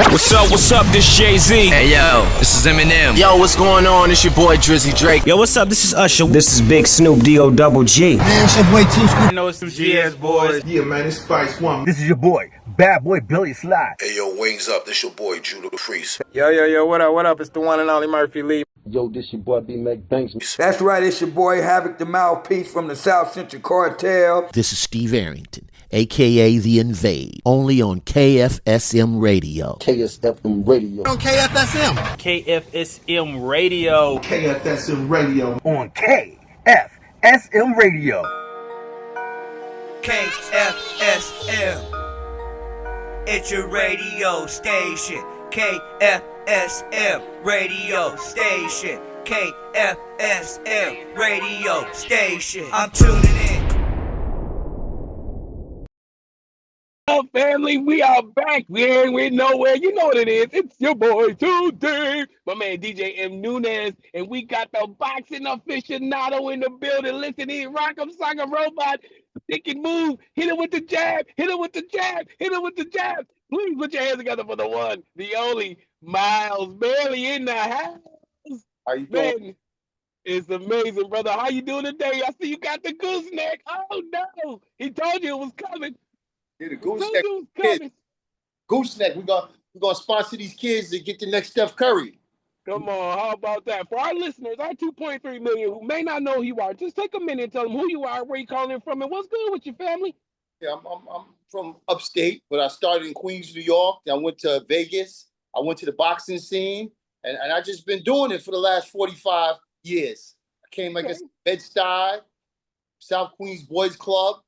What's up, this Jay-Z. Hey yo, this is Eminem. Yo, what's going on? It's your boy Drizzy Drake. Yo, what's up, this is Usher. This is Big Snoop D-O double G. Man, it's your boy T-Scoop. You know it's some GS boys. Yeah, man, it's Spice One. This is your boy, Bad Boy Billy Sly. Hey yo, wings up, this your boy Judah the Priest. Yo, what up? It's the one and only Murphy Lee. Yo, this your boy B-Mac Banks. That's right, it's your boy Havoc the Mouthpiece from the South Central Cartel. This is Steve Arrington, a.k.a. The Invade, only on KFSM Radio. KSFM Radio. On KFSM. KFSM Radio. KFSM Radio. On KFSM Radio. KFSM. It's your radio station. KFSM radio station. KFSM radio station. I'm tuning in. Hello, family. We are back. We ain't nowhere. You know what it is. It's your boy today, my man DJ M Nunez, and we got the boxing aficionado in the building. Listen, he rock 'em, sock 'em, robot. They can move. Hit him with the jab. Hit him with the jab. Hit him with the jab. Please put your hands together for the one, the only Miles Bailey in the house. How you doing? Man, it's amazing, brother. How you doing today? I see you got the Goose Neck. Oh no, he told you it was coming. Yeah, the Goose Neck. Coming. Goose Neck. We're gonna sponsor these kids to get the next Steph Curry. Come on, how about that? For our listeners, our 2.3 million who may not know who you are, just take a minute and tell them who you are, where you calling from, and what's good with your family. Yeah, I'm from upstate, but I started in Queens, New York. Then I went to Vegas. I went to the boxing scene, and I just been doing it for the last 45 years. I came, I guess, Bed-Stuy, South Queens Boys Club,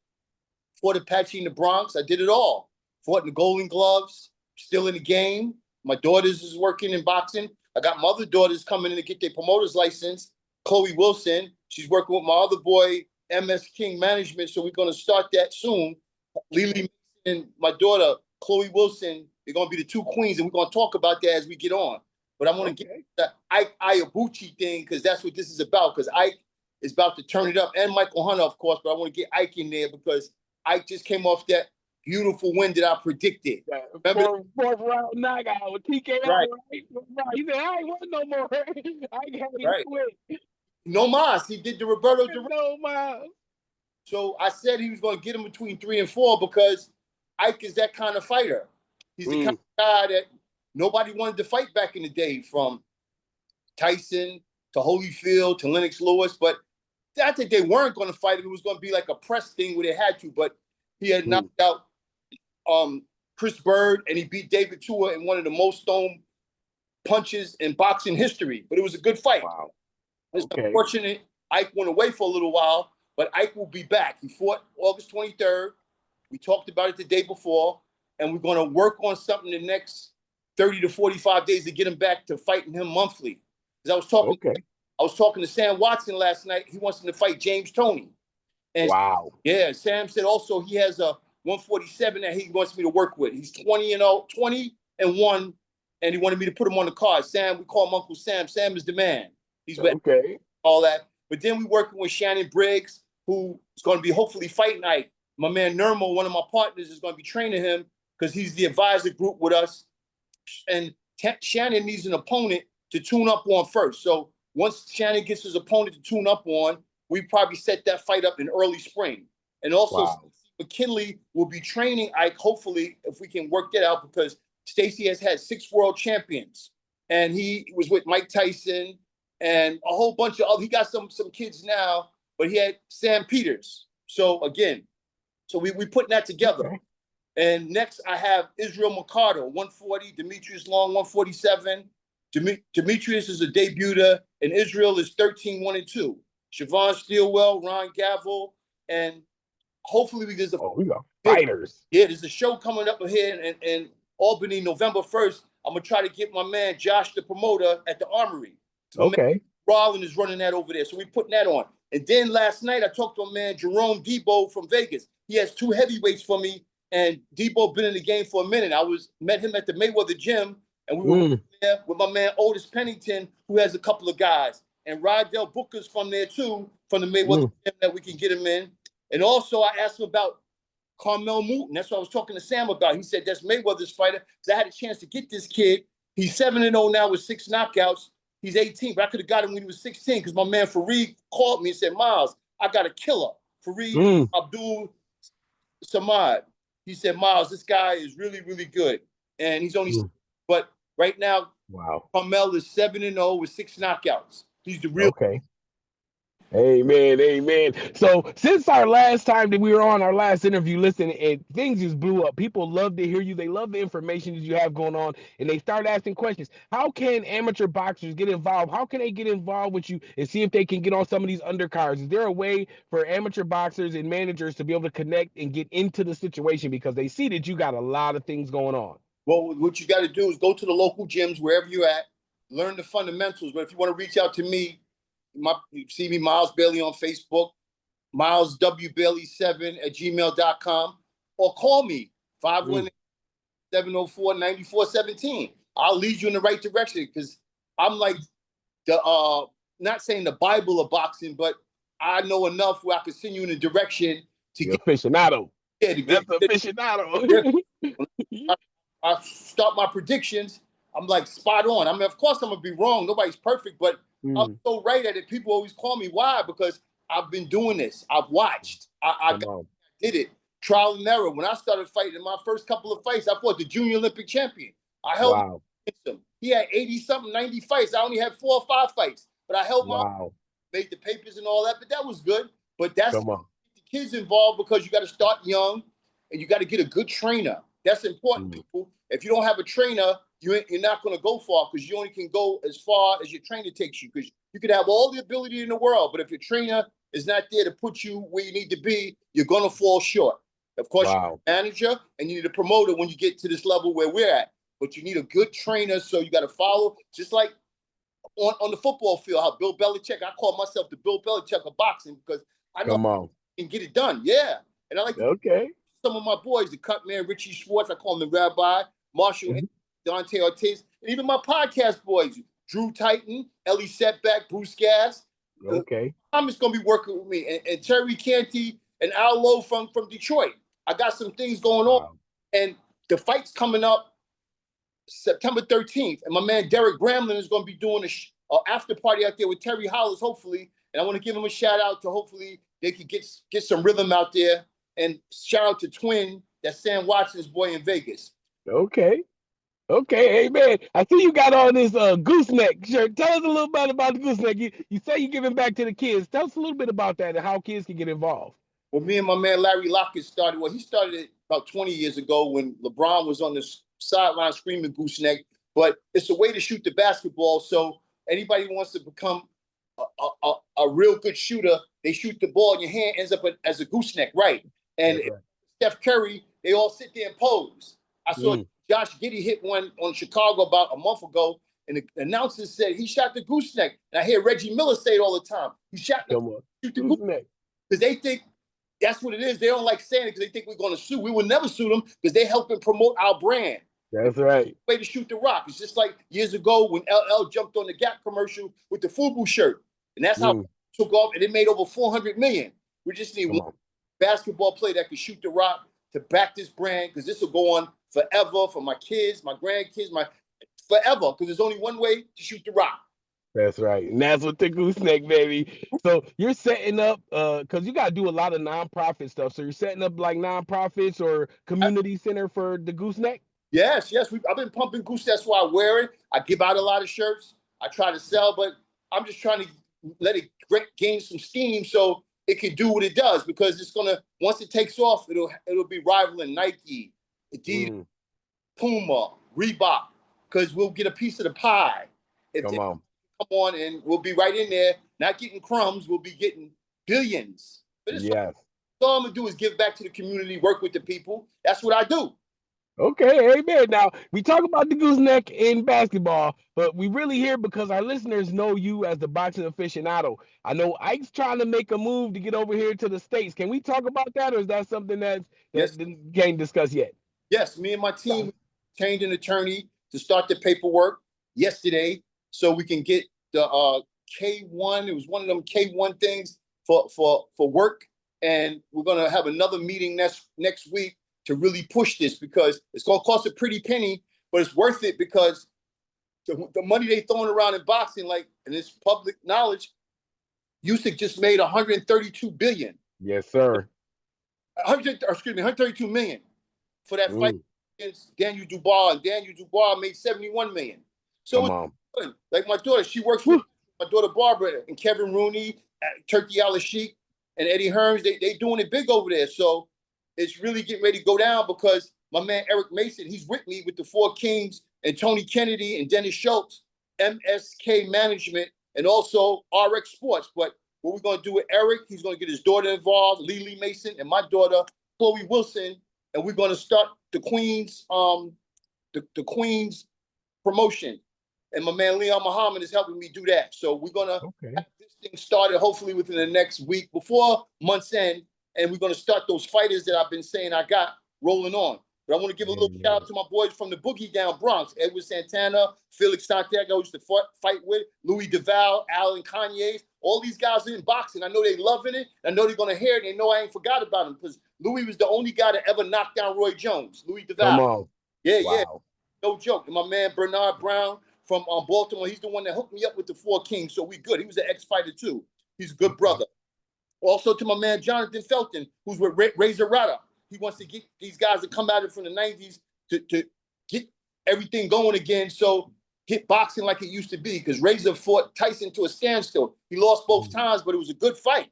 fought Apache in the Bronx. I did it all. Fought in the Golden Gloves, still in the game. My daughters is working in boxing. I got my other daughters coming in to get their promoter's license. Chloe Wilson, she's working with my other boy, MS King Management, so we're going to start that soon. Lily and my daughter, Chloe Wilson, they're going to be the two queens, and we're going to talk about that as we get on. But I want to get the Ike Iabuchi thing, because that's what this is about, because Ike is about to turn it up, and Michael Hunter, of course, but I want to get Ike in there because Ike just came off that beautiful win that I predicted. Remember? Fourth round knockout with TKO. Right. He said, I ain't want no more. I got Right. quit. No mas. He did the Roberto Duran. No mas. So I said he was going to get him between 3 and 4 because Ike is that kind of fighter. He's the kind of guy that nobody wanted to fight back in the day, from Tyson to Holyfield to Lennox Lewis. But I think they weren't going to fight him. It was going to be like a press thing where they had to. But he had knocked out Chris Bird, and he beat David Tua in one of the most stone punches in boxing history. But it was a good fight. Wow. It's unfortunate Ike went away for a little while, but Ike will be back. He fought August 23rd. We talked about it the day before, and we're going to work on something the next 30 to 45 days to get him back to fighting him monthly. Because I was talking to Sam Watson last night. He wants him to fight James Toney. And yeah, Sam said also he has a 147 that he wants me to work with. He's 20-1, and he wanted me to put him on the card. Sam, we call him Uncle Sam. Sam is the man. He's with all that. But then we're working with Shannon Briggs, who is going to be hopefully fighting Ike. My man Nirmo, one of my partners, is going to be training him because he's the advisor group with us. And Shannon needs an opponent to tune up on first. So once Shannon gets his opponent to tune up on, we probably set that fight up in early spring. And also McKinley will be training Ike, hopefully, if we can work that out, because Stacey has had 6 world champions. And he was with Mike Tyson and a whole bunch of other, he got some kids now, but he had Sam Peters. So again, we putting that together. Okay. And next I have Israel Mercado, 140, Demetrius Long, 147. Demetrius is a debuter, and Israel is 13-1-2. Siobhan Steelwell, Ron Gavel, and hopefully we got fighters. Yeah, there's a show coming up here in Albany, November 1st. I'm gonna try to get my man Josh, the promoter, at the Armory. Rollin is running that over there, so we putting that on. And then last night I talked to a man, Jerome Debo from Vegas. He has 2 heavyweights for me, and Debo been in the game for a minute. Met him at the Mayweather gym, and we were there with my man Otis Pennington, who has a couple of guys. And Rydell Booker's from there too, from the Mayweather gym, that we can get him in. And also I asked him about Carmel Newton. That's what I was talking to Sam about. He said that's Mayweather's fighter because I had a chance to get this kid. He's 7-0 now with 6 knockouts. He's 18, but I could have got him when he was 16 because my man Fareed called me and said, Miles, I got a killer. Fareed Abdul Samad. He said, Miles, this guy is really, really good. And he's only, but right now, Carmel is 7-0 with 6 knockouts. He's the real. Okay. Amen, amen. So since our last time that we were on our last interview, listen, and things just blew up. People love to hear you. They love the information that you have going on, and they start asking questions. How can amateur boxers get involved? How can they get involved with you and see if they can get on some of these undercards? Is there a way for amateur boxers and managers to be able to connect and get into the situation because they see that you got a lot of things going on? Well, what you got to do is go to the local gyms wherever you're at, learn the fundamentals. But if you want to reach out to me, you see me, Miles Bailey, on Facebook, mileswbailey7@gmail.com, or call me, 518-704-9417. I'll lead you in the right direction because I'm like the, not saying the Bible of boxing, but I know enough where I can send you in a direction to get aficionado. Yeah, to get aficionado. I start my predictions. I'm like spot on. I mean, of course, I'm gonna be wrong. Nobody's perfect, but I'm so right at it. People always call me. Why? Because I've been doing this. I've watched. I did it. Trial and error. When I started fighting in my first couple of fights, I fought the junior Olympic champion. I held against him. He had 80-something, 90 fights. I only had 4 or 5 fights, but I held my made the papers and all that. But that was good. But that's the kids involved because you got to start young and you got to get a good trainer. That's important, people. If you don't have a trainer, you're not going to go far because you only can go as far as your trainer takes you. Because you could have all the ability in the world, but if your trainer is not there to put you where you need to be, you're going to fall short. Of course, you need a manager and you need a promoter when you get to this level where we're at. But you need a good trainer, so you got to follow. Just like on the football field, how Bill Belichick, I call myself the Bill Belichick of boxing because I know I can get it done. Yeah. And I like some of my boys, the cut man, Richie Schwartz, I call him the Rabbi, Marshall, Dante Ortiz, and even my podcast boys, Drew Titan, Ellie Setback, Bruce Gass. I'm just going to be working with me. And Terry Canty and Al Lowe from Detroit. I got some things going on. And the fight's coming up September 13th. And my man Derek Bramlin is going to be doing an after party out there with Terry Hollis, hopefully. And I want to give him a shout out to hopefully they could get some rhythm out there. And shout out to Twin, that's Sam Watson's boy in Vegas. Okay, hey man, I see you got on this Goose Neck shirt. Tell us a little bit about the Goose Neck. You say you're giving back to the kids. Tell us a little bit about that and how kids can get involved. Well, me and my man Larry Lockett started. Well, he started it about 20 years ago when LeBron was on the sideline screaming Goose Neck. But it's a way to shoot the basketball. So anybody who wants to become a real good shooter, they shoot the ball and your hand ends up as a gooseneck, right? And Steph Curry, they all sit there and pose. I saw Josh Giddey hit one on Chicago about a month ago, and the announcer said he shot the gooseneck. And I hear Reggie Miller say it all the time. He shot the gooseneck. Because they think that's what it is. They don't like saying it because they think we're going to sue. We will never sue them because they helping promote our brand. That's right. Way to shoot the rock. It's just like years ago when LL jumped on the Gap commercial with the FUBU shirt. And that's how it took off. And it made over $400 million. We just need one basketball player that can shoot the rock to back this brand because this will go on forever for my kids, my grandkids, forever. Because there's only one way to shoot the rock. That's right. And that's what the Gooseneck, baby. So you're setting up, because you got to do a lot of nonprofit stuff. So you're setting up like nonprofits or community center for the Gooseneck? Yes. I've been pumping Goose. That's why I wear it. I give out a lot of shirts. I try to sell, but I'm just trying to let it gain some steam so it can do what it does because it's gonna once it takes off, it'll be rivaling Nike, Adidas, Puma, Reebok, because we'll get a piece of the pie. Come on, and we'll be right in there, not getting crumbs. We'll be getting billions. But all I'm gonna do is give back to the community, work with the people. That's what I do. Okay, amen. Now, we talk about the Gooseneck in basketball, but we really here because our listeners know you as the boxing aficionado. I know Ike's trying to make a move to get over here to the States. Can we talk about that, or is that something that can't discuss yet? Yes, me and my team changed an attorney to start the paperwork yesterday so we can get the K1. It was one of them K1 things for work. and we're gonna have another meeting next week to really push this because it's gonna cost a pretty penny, but it's worth it because the money they throwing around in boxing, like, and it's public knowledge, Usyk just made 132 billion. Yes, sir. 132 million for that fight against Daniel Dubois, and Daniel Dubois made 71 million. So come on. Good. Like my daughter, she works with my daughter Barbara and Kevin Rooney, Turkey Al Sheikh, and Eddie Hearns. They doing it big over there. So it's really getting ready to go down because my man Eric Mason, he's with me with the Four Kings and Tony Kennedy and Dennis Schultz, MSK Management, and also RX Sports. But what we're going to do with Eric, he's going to get his daughter involved, Lily Mason, and my daughter, Chloe Wilson, and we're going to start the Queens, the Queens promotion. And my man Leon Muhammad is helping me do that. So we're going to have this thing started hopefully within the next week before month's end. And we're going to start those fighters that I've been saying I got rolling on. But I want to give a little shout out to my boys from the Boogie Down Bronx, Edward Santana, Felix Santiago, I used to fight with, Louis Duval, Alan Kanye. All these guys are in boxing. I know they loving it. I know they're going to hear it. They know I ain't forgot about him because Louis was the only guy that ever knocked down Roy Jones, Louis Duval. Come on. Yeah, yeah. No joke. And my man Bernard Brown from Baltimore, he's the one that hooked me up with the Four Kings, so we good. He was an ex-fighter too. He's a good brother. Also to my man Jonathan Felton, who's with Razor Rada. He wants to get these guys to come at it from the 90s to get everything going again, so get boxing like it used to be, because Razor fought Tyson to a standstill. He lost both times, but it was a good fight.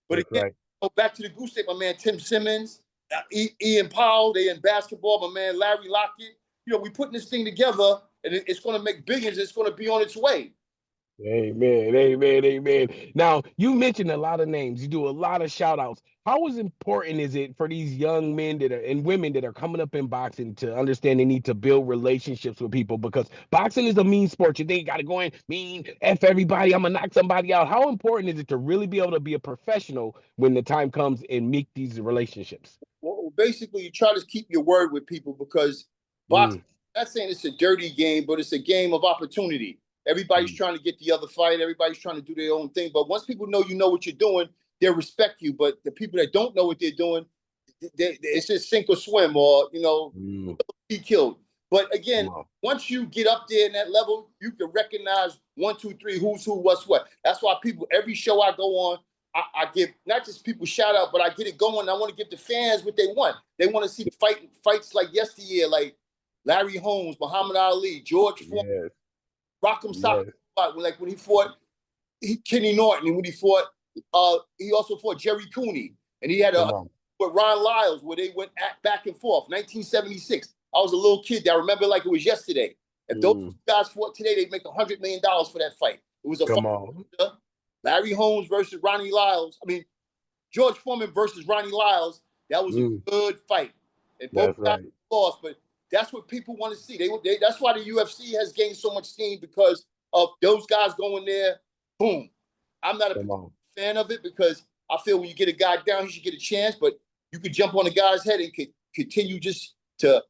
But again, go back to the Goose Neck, my man Tim Simmons, Ian Powell, they in basketball, my man Larry Lockett. You know, we putting this thing together, and it's going to make billions. It's going to be on its way. Amen, amen, amen. Now, you mentioned a lot of names. You do a lot of shout outs. How important is it for these young men that are and women that are coming up in boxing to understand they need to build relationships with people? Because boxing is a mean sport. You think you got to go in, mean, F everybody, I'm going to knock somebody out. How important is it to really be able to be a professional when the time comes and make these relationships? Well, basically, you try to keep your word with people because boxing, I'm not saying it's a dirty game, but it's a game of opportunity. Everybody's trying to get the other fight. Everybody's trying to do their own thing. But once people know you know what you're doing, they'll respect you. But the people that don't know what they're doing, it's just sink or swim or, you know, be killed. But again, once you get up there in that level, you can recognize 1, 2, 3, who's who, what's what. That's why people, every show I go on, I give not just people shout out, but I get it going. I want to give the fans what they want. They want to see fights like yesteryear, like Larry Holmes, Muhammad Ali, George Foreman. Rock'em Sock'em, like when he fought Kenny Norton, and when he fought, he also fought Jerry Cooney, and he had with Ron Lyles where they went back and forth. 1976. I was a little kid. I remember like it was yesterday. If those guys fought today, they'd make $100 million for that fight. It was a fight. Larry Holmes versus Ronnie Lyles. I mean, George Foreman versus Ronnie Lyles. That was a good fight, and both guys lost, but. That's what people want to see. That's why the UFC has gained so much steam because of those guys going there. Boom. I'm not a fan of it because I feel when you get a guy down, he should get a chance. But you could jump on a guy's head and continue just to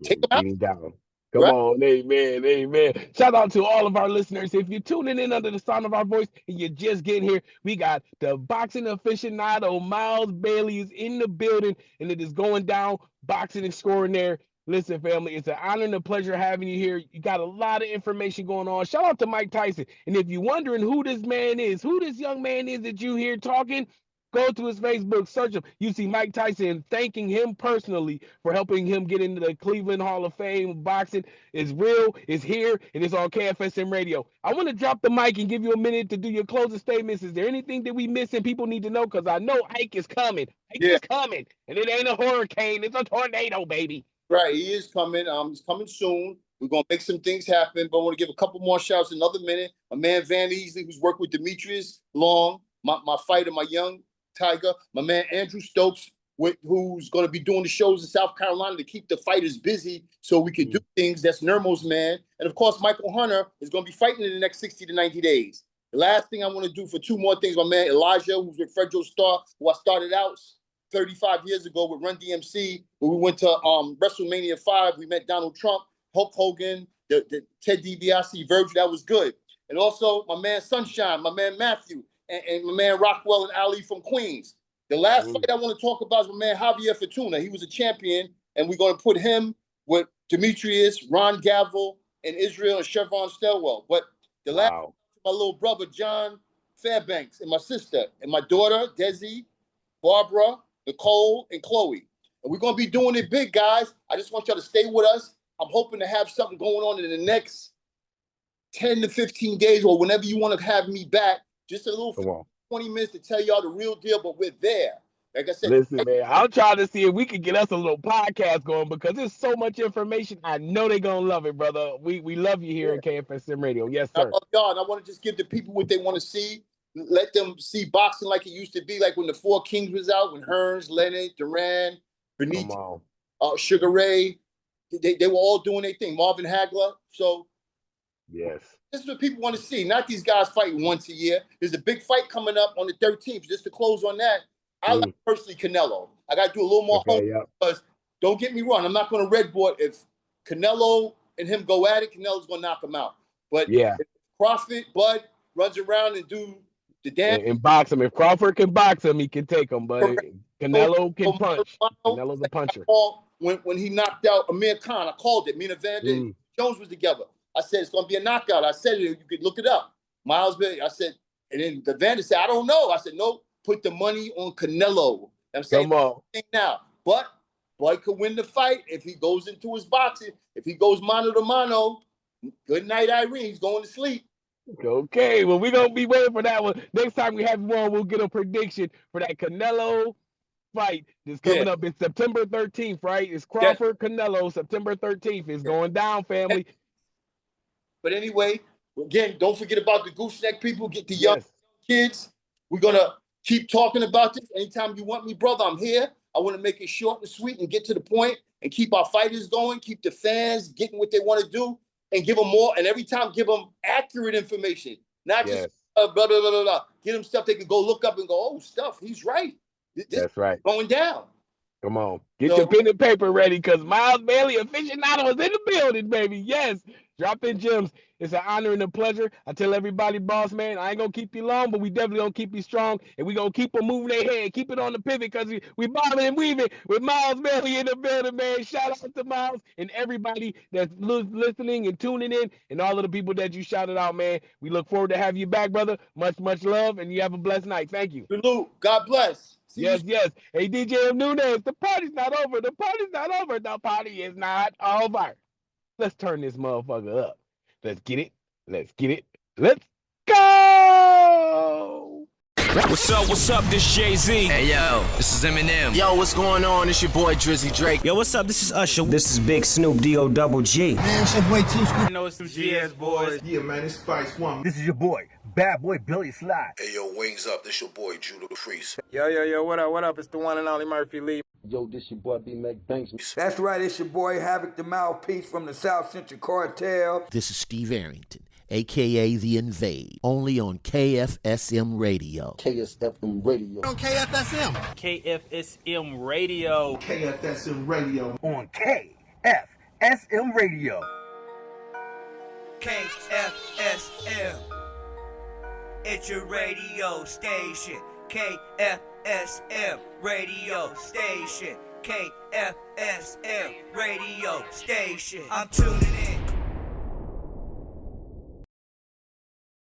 take him down. Come on, amen, amen. Shout out to all of our listeners. If you're tuning in under the sound of our voice and you're just getting here, we got the boxing aficionado Miles Bailey is in the building, and it is going down. Boxing extraordinaire. Listen, family, it's an honor and a pleasure having you here. You got a lot of information going on. Shout out to Mike Tyson. And if you're wondering who this man is, who this young man is that you hear talking, go to his Facebook, search him. You see Mike Tyson thanking him personally for helping him get into the Cleveland Hall of Fame. Boxing is real, it's here, and it's on KFSM Radio. I want to drop the mic and give you a minute to do your closing statements. Is there anything that we missing people need to know? Because I know Ike is coming. Ike is coming. And it ain't a hurricane, it's a tornado, baby. Right, he is coming. He's coming soon. We're gonna make some things happen, but I want to give a couple more shouts in another minute. My man Van Easley, who's worked with Demetrius Long, my fighter, my young tiger. My man Andrew Stokes, who's gonna be doing the shows in South Carolina to keep the fighters busy so we can do things. That's Nermo's man. And of course, Michael Hunter is gonna be fighting in the next 60 to 90 days. The last thing I want to do for 2 more things, my man Elijah, who's with Fredro Starr, who I started out 35 years ago with Run DMC, when we went to WrestleMania 5. We met Donald Trump, Hulk Hogan, the Ted DiBiase, Virgil. That was good. And also my man Sunshine, my man Matthew, and my man Rockwell and Ali from Queens. The last fight I want to talk about is my man Javier Fortuna. He was a champion, and we're going to put him with Demetrius, Ron Gavel, and Israel and Chevron Stelwell. But the last, my little brother John Fairbanks, and my sister, and my daughter Desi, Barbara, Nicole, and Chloe. And we're going to be doing it big, guys. I just want y'all to stay with us. I'm hoping to have something going on in the next 10 to 15 days or whenever you want to have me back. Just a little 20 minutes to tell y'all the real deal, but we're there. Like I said, listen, man, I'm trying to see if we can get us a little podcast going because there's so much information. I know they're going to love it, brother. We love you here at KFSM Radio. Yes, sir. I love y'all, and I want to just give the people what they want to see. Let them see boxing like it used to be, like when the Four Kings was out, when Hearns, Leonard, Duran, Benito, Sugar Ray, they were all doing their thing. Marvin Hagler. So yes, this is what people want to see. Not these guys fighting once a year. There's a big fight coming up on the 13th. Just to close on that, I like personally Canelo. I got to do a little more homework because don't get me wrong, I'm not going to red board. If Canelo and him go at it, Canelo's going to knock him out. But if Crawford, Bud runs around and do the dance. And box him. If Crawford can box him, he can take him. But Canelo can punch. Canelo's a puncher. When he knocked out Amir Khan, I called it. Me and Evander and Jones was together. I said, it's going to be a knockout. I said, you could look it up. Miles Bailey. I said, and then Evander said, I don't know. I said, no, put the money on Canelo. I'm saying now. But Bud could win the fight if he goes into his boxing. If he goes mano to mano, good night, Irene. He's going to sleep. Okay, well, we're going to be waiting for that one. Next time we have you on, we'll get a prediction for that Canelo fight that's coming up in September 13th, right? It's Crawford Canelo, September 13th. It's going down, family. But anyway, again, don't forget about the Goose Neck people. Get the young kids. We're going to keep talking about this. Anytime you want me, brother, I'm here. I want to make it short and sweet and get to the point and keep our fighters going, keep the fans getting what they want to do, and give them more. And every time, give them accurate information, not just blah, blah, blah, blah, blah. Give them stuff they can go look up and go, oh, stuff, he's right. That's right. Going down. Come on. Get your pen and paper ready because Miles Bailey, aficionado, is in the building, baby. Yes. Drop in gems. It's an honor and a pleasure. I tell everybody, boss man, I ain't going to keep you long, but we definitely going to keep you strong, and we going to keep them moving their head, keep it on the pivot because we bobbing and weaving with Miles Bailey in the building, man. Shout out to Miles and everybody that's listening and tuning in and all of the people that you shouted out, man. We look forward to have you back, brother. Much, much love, and you have a blessed night. Thank you. Salute. God bless. Yes. Hey, DJ Nunez, the party's not over. The party's not over. The party is not over. Let's turn this motherfucker up. Let's get it. Let's get it. Let's go. What's up? This Jay-Z. Hey, yo, this is Eminem. Yo, what's going on? It's your boy Drizzy Drake. Yo, what's up? This is Usher. This is Big Snoop D-O-double-G. Man, it's your boy T Scoop. You know it's some GS boys. Yeah, man, it's Spice One. This is your boy, Bad Boy Billy Slide. Hey, yo, wings up. This your boy Judah Freeze. Yo, what up? It's the one and only Murphy Lee. Yo, this your boy B Mac Banks. That's right, it's your boy Havoc the Mouthpiece from the South Central Cartel. This is Steve Arrington, a.k.a. The Invade, only on KFSM Radio. KSFM Radio. On KFSM. KFSM Radio. KFSM Radio. On KFSM Radio. KFSM. It's your radio station. KFSM radio station. KFSM radio station. I'm tuning